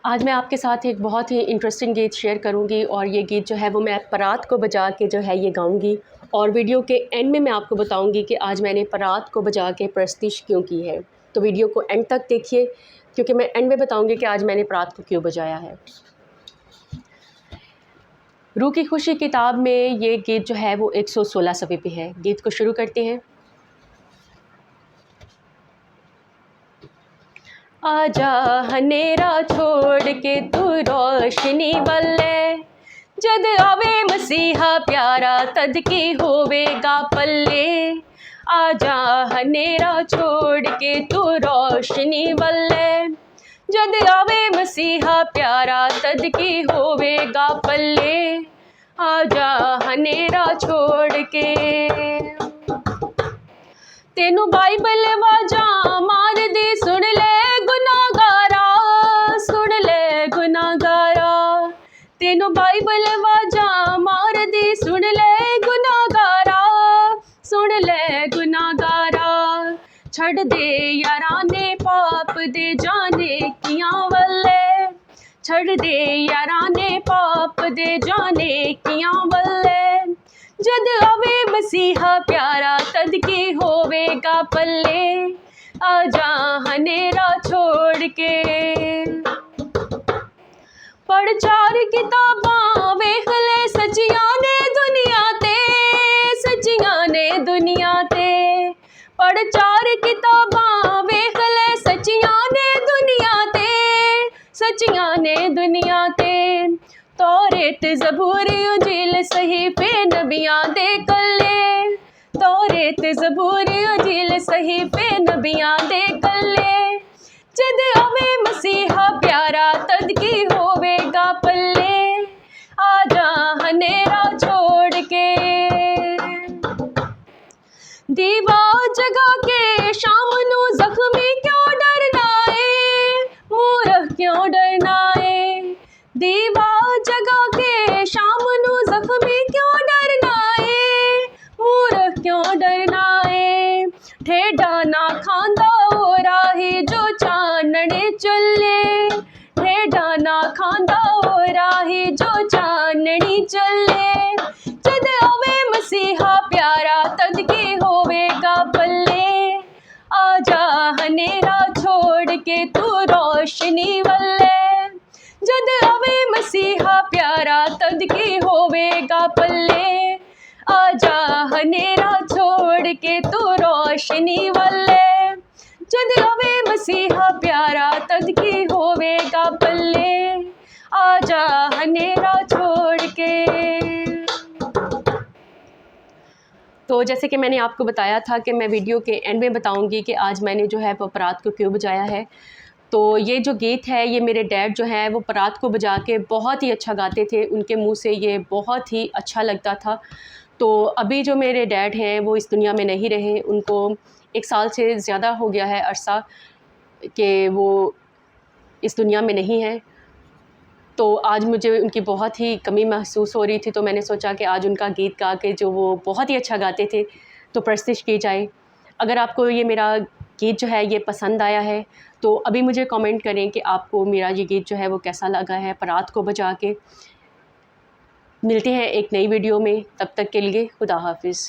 आज मैं आपके साथ एक बहुत ही इंटरेस्टिंग गीत शेयर करूंगी और ये गीत जो है वो मैं परात को बजा के जो है ये गाऊंगी। और वीडियो के एंड में मैं आपको बताऊंगी कि आज मैंने परात को बजा के प्रस्तुति क्यों की है। तो वीडियो को एंड तक देखिए क्योंकि मैं एंड में बताऊंगी कि आज मैंने परात को क्यों बजाया है। रूह की खुशी किताब में ये गीत जो है वो 116 सफ़े पे है। गीत को शुरू करते हैं। आजा हनेरा छोड़ के तू रोशनी वल्ले, जद आवे मसीहा प्यारा तद की होवेगा पल्ले। आजा हनेरा छोड़ के तू रोशनी वल्ले, जद आवे मसीहा प्यारा तद की होवेगा पल्ले। आजा हनेरा छोड़ के तेनू बाइबल वाजा मार दी, सुन ले गुनाहगारा, सुन ले गुनाहगारा। तेनू बाइबल वाजा मार दी, सुन ले गुनाहगारा, सुन ले गुनाहगारा। छड़ दे याराने पाप दे जाने कियां वल्ले, छड़ दे याराने पाप दे जाने कियां वल्ले। जद आवे मसीहा प्यारा तद की होवेगा पल्ले। आजा हनेरा छोड़ के पढ़ चार किताबां वेख ले सच्चियां ने दुनिया ते, सच्चियां ने दुनिया ते। पढ़ चार किताबां वेख ले सच्चियां ने दुनिया ते, सच्चियां ने दुनिया ते। तौरेत ज़बूर इंजील सहीफे नबियां दे कल्ले, तौरेत ज़बूर इंजील सहीफे नबियां दे कल्ले। जद आवे मसीहा प्यारा तद की होवेगा पल्ले। आजा हनेरा छोड़ के दीवा जगा के शाम नू जख्मी क्यों डरना है, मूरख क्यों डरना है। दीवा जगा के शाम नू जख्मी क्यों डरना है, मूरख क्यों डरना है। ठेडा ना खांदा ओ राही जो चानने चले, ठेडा ना खांदा ओ राही जो चाननी चले। जद आवे मसीहा प्यारा तद की होवेगा पल्ले। आजा हनेरा छोड़ के तू रोशनी वल्ले, जद आवे मसीहा प्यारा तद की होवेगा पल्ले। आजा हनेरा छोड़ के तू रोशनी वल्ले, जद आवे मसीहा प्यारा तद की होवेगा पल्ले। आजा हनेरा छोड़ के। तो जैसे कि मैंने आपको बताया था कि मैं वीडियो के एंड में बताऊंगी कि आज मैंने जो है वो परात को क्यों बजाया है। तो ये जो गीत है ये मेरे डैड जो है वो परात को बजा के बहुत ही अच्छा गाते थे, उनके मुंह से ये बहुत ही अच्छा लगता था। तो अभी जो मेरे डैड हैं वो इस दुनिया में नहीं रहे, उनको 1 साल से ज़्यादा हो गया है अरसा कि वो इस दुनिया में नहीं है। तो आज मुझे उनकी बहुत ही कमी महसूस हो रही थी, तो मैंने सोचा कि आज उनका गीत गा के जो वो बहुत ही अच्छा गाते थे तो प्रस्तुति की जाए। अगर आपको ये मेरा गीत जो है ये पसंद आया है तो अभी मुझे कमेंट करें कि आपको मेरा ये गीत जो है वो कैसा लगा है परात को बजा के। मिलते हैं एक नई वीडियो में, तब तक के लिए खुदा हाफिज़।